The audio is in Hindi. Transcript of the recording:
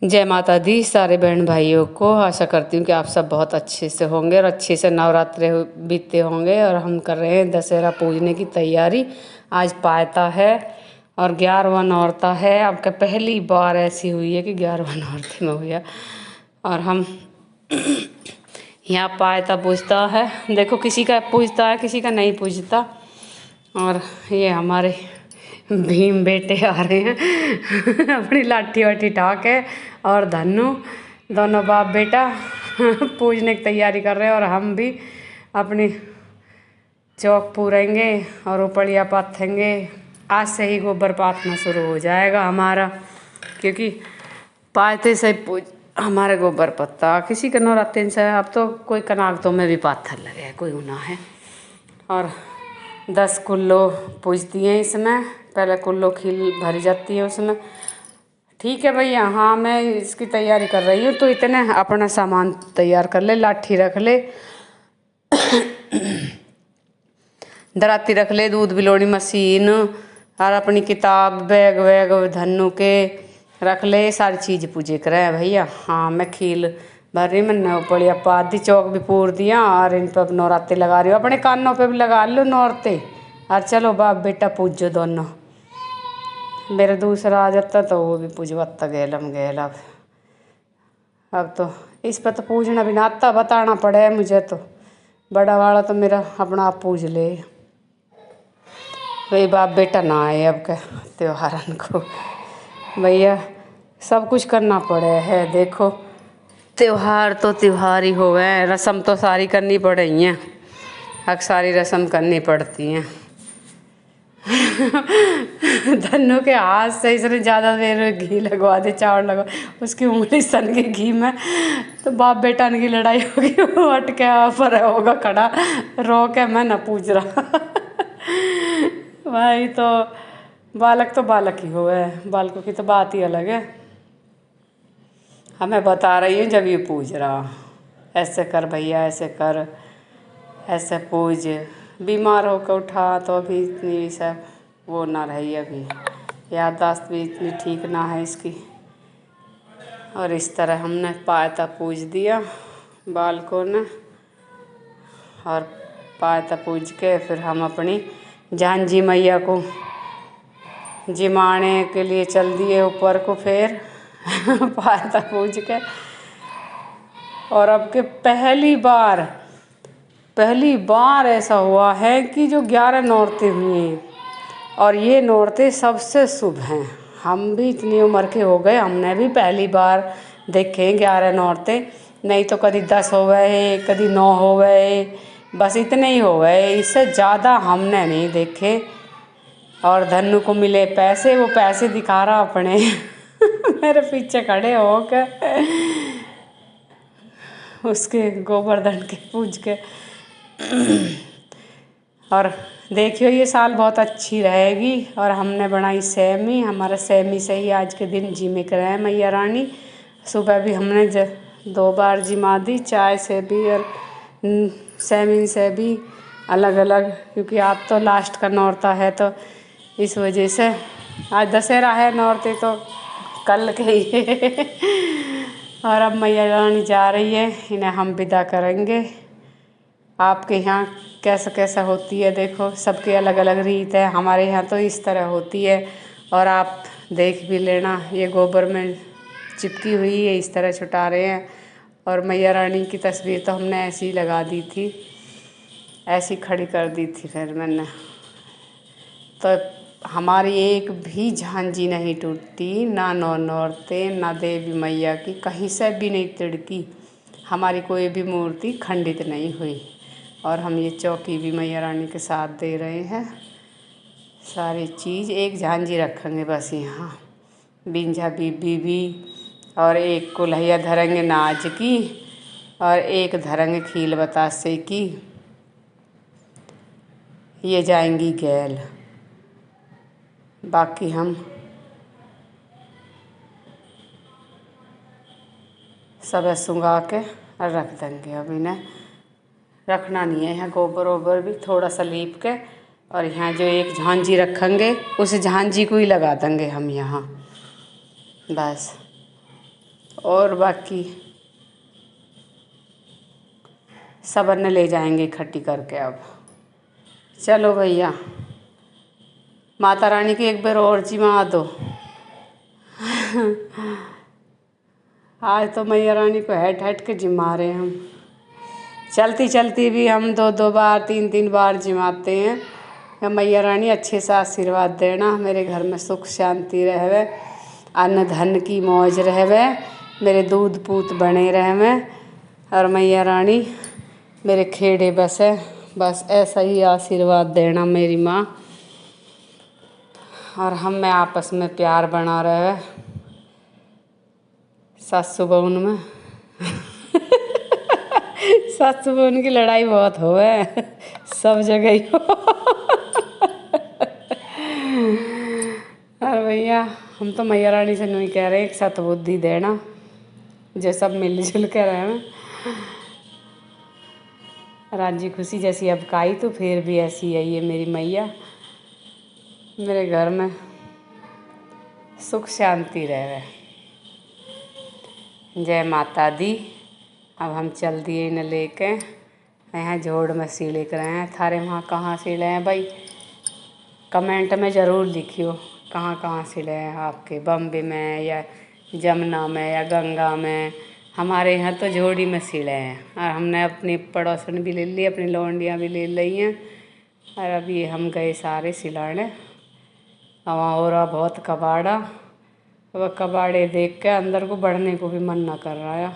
जय माता दी सारे बहन भाइयों को। आशा करती हूँ कि आप सब बहुत अच्छे से होंगे और अच्छे से नवरात्रे बीतते होंगे। और हम कर रहे हैं दशहरा पूजने की तैयारी। आज पायता है और 11वां नौरता है। आपका पहली बार ऐसी हुई है कि 11वां नौरते में हुआ। और हम यहाँ पायता पूजता है। देखो किसी का पूजता है, किसी का नहीं पूजता। और ये हमारे भीम बेटे आ रहे हैं अपनी लाठी वाठी ठाक है। और धन्नू दोनों बाप बेटा पूजने की तैयारी कर रहे हैं। और हम भी अपनी चौक पूरेंगे और उपड़िया पाथेंगे। आज से ही गोबर पाथना शुरू हो जाएगा हमारा, क्योंकि पायते से पूज हमारे गोबर पत्ता किसी का नौराते से। अब तो कोई कनागतों में भी पाथर लगे, कोई गुना है। और 10 कुल्लो पूजती हैं इसमें। पहले कुल्लो खील भरी जाती है उसमें। ठीक है भैया, हाँ मैं इसकी तैयारी कर रही हूँ, तो इतने अपना सामान तैयार कर ले। लाठी रख ले, दराती रख ले, दूध बिलोड़ी मशीन और अपनी किताब बैग वैग धन्नू के रख ले। सारी चीज़ पूजे करे भैया। हाँ मैं खील भर रही, मैंने उपड़िया पात दी, चौक भी पूर दिया। और इन पर नौराते लगा रही हूँ, अपने कानों पे भी लगा लो नौरते। और चलो बाप बेटा पूजो दोनों। मेरा दूसरा आ जाता तो वो भी पूजवाता गैलम गैल। अब तो इस पर तो पूजना भी ना आता, बताना पड़े मुझे। तो बड़ा वाला तो मेरा अपना आप पूज ले। वही बाप बेटा ना आए अब के त्योहारन को भैया, सब कुछ करना पड़े है। देखो त्योहार तो त्योहार ही होवे, रस्म तो सारी करनी पड़ रही हैं। अब सारी रस्म करनी पड़ती हैं। धन्नू के हाथ से इसने ज़्यादा देर घी लगवा दे, चावल लगवा, उसकी उंगली सन के घी में, तो बाप बेटा की लड़ाई होगी। वो अटके पर होगा खड़ा, रो के मैं ना पूछ रहा। भाई तो बालक ही हुए, बालकों की तो बात ही अलग है। हमें बता रही है जब ये पूज रहा, ऐसे कर भैया, ऐसे कर, ऐसे पूज। बीमार होकर उठा तो अभी इतनी सब वो ना रही, अभी याददाश्त भी इतनी ठीक ना है इसकी। और इस तरह हमने पायता पूज दिया बालकों ने। और पायता पूज के फिर हम अपनी झांझी मैया को जिमाने के लिए चल दिए ऊपर को। फिर पायता पूज के, और अब के पहली बार ऐसा हुआ है कि जो 11 नौरते हुए हैं, और ये नौरते सबसे शुभ हैं। हम भी इतनी उम्र के हो गए, हमने भी पहली बार देखे 11 नौरते। नहीं तो कभी 10 हो गए, कभी 9 हो गए, बस इतने ही हो गए, इससे ज़्यादा हमने नहीं देखे। और धन्नू को मिले पैसे, वो पैसे दिखा रहा अपने मेरे पीछे खड़े हो के उसके गोवर्धन के पूज के। और देखियो ये साल बहुत अच्छी रहेगी। और हमने बनाई सेमी, हमारा सेमी से ही आज के दिन जिमे कराए मैया रानी। सुबह भी हमने 2 बार जिमा दी, चाय से भी और सेमी से भी अलग अलग, क्योंकि आप तो लास्ट का नौरता है, तो इस वजह से आज दशहरा है, नौरते तो कल के ही। और अब मैया रानी जा रही है, इन्हें हम विदा करेंगे। आपके यहाँ कैसा कैसा होती है, देखो सबके अलग अलग रीत है। हमारे यहाँ तो इस तरह होती है। और आप देख भी लेना, ये गोबर में चिपकी हुई है, इस तरह छुटा रहे हैं। और मैया रानी की तस्वीर तो हमने ऐसी ही लगा दी थी, ऐसी खड़ी कर दी थी। फिर मैंने तो हमारी एक भी झांझी नहीं टूटी, ना नौरते, ना देवी मैया की कहीं से भी नहीं तिड़की। हमारी कोई भी मूर्ति खंडित नहीं हुई। और हम ये चौकी भी मैया रानी के साथ दे रहे हैं। सारी चीज़ एक झांझी रखेंगे बस यहाँ, बिंझा बीबी भी। और एक कुल्हैया धरेंगे नाज की, और एक धरेंगे खील बतासे की। ये जाएंगी गैल, बाकी हम सब सुंगा के और रख देंगे। अब इन्हें रखना नहीं है, यहाँ गोबर वोबर भी थोड़ा सा लीप के। और यहाँ जो एक झांझी रखेंगे, उस झांझी को ही लगा देंगे हम यहाँ, बस। और बाकी सब अन्य ले जाएंगे इकट्ठी करके। अब चलो भैया, माता रानी की एक बार और जिमा दो। आज तो मैया रानी को हट हट के जिमा रहे हैं हम। चलती चलती भी हम 2-2 बार 3-3 बार जिमाते हैं। या मैया रानी अच्छे से आशीर्वाद देना, मेरे घर में सुख शांति रहवे, अन्न धन की मौज रहवे, मेरे दूध पूत बने रहवे, और मैया रानी मेरे खेड़े बसे। बस ऐसा ही आशीर्वाद देना मेरी माँ, और हम में आपस में प्यार बना रहे सासू बहू में। सासू बहू की लड़ाई बहुत होवे सब जगह ही हो। और भैया हम तो मैया रानी से नहीं कह रहे, एक सतबुद्धि देना जो सब मिलजुल के रहे। राजी खुशी जैसी अब काई तो फिर भी ऐसी है ये मेरी मैया, मेरे घर में सुख शांति रहे। जय माता दी। अब हम चल दिए न लेके यहाँ जोड़ में सिले कर रहे हैं। थारे वहाँ कहाँ सिले हैं भाई, कमेंट में ज़रूर लिखियो कहाँ कहाँ सिले हैं आपके, बम्बे में या जमुना में या गंगा में। हमारे यहाँ तो जोड़ी में सिले हैं, और हमने अपनी पड़ोसन भी ले ली, अपनी लौंडियाँ भी ले ली हैं, और अभी हम गए सारे सिलाने। वहाँ हो रहा बहुत कबाड़ा, वह कबाड़े देख के अंदर को बढ़ने को भी मन ना कर रहा है।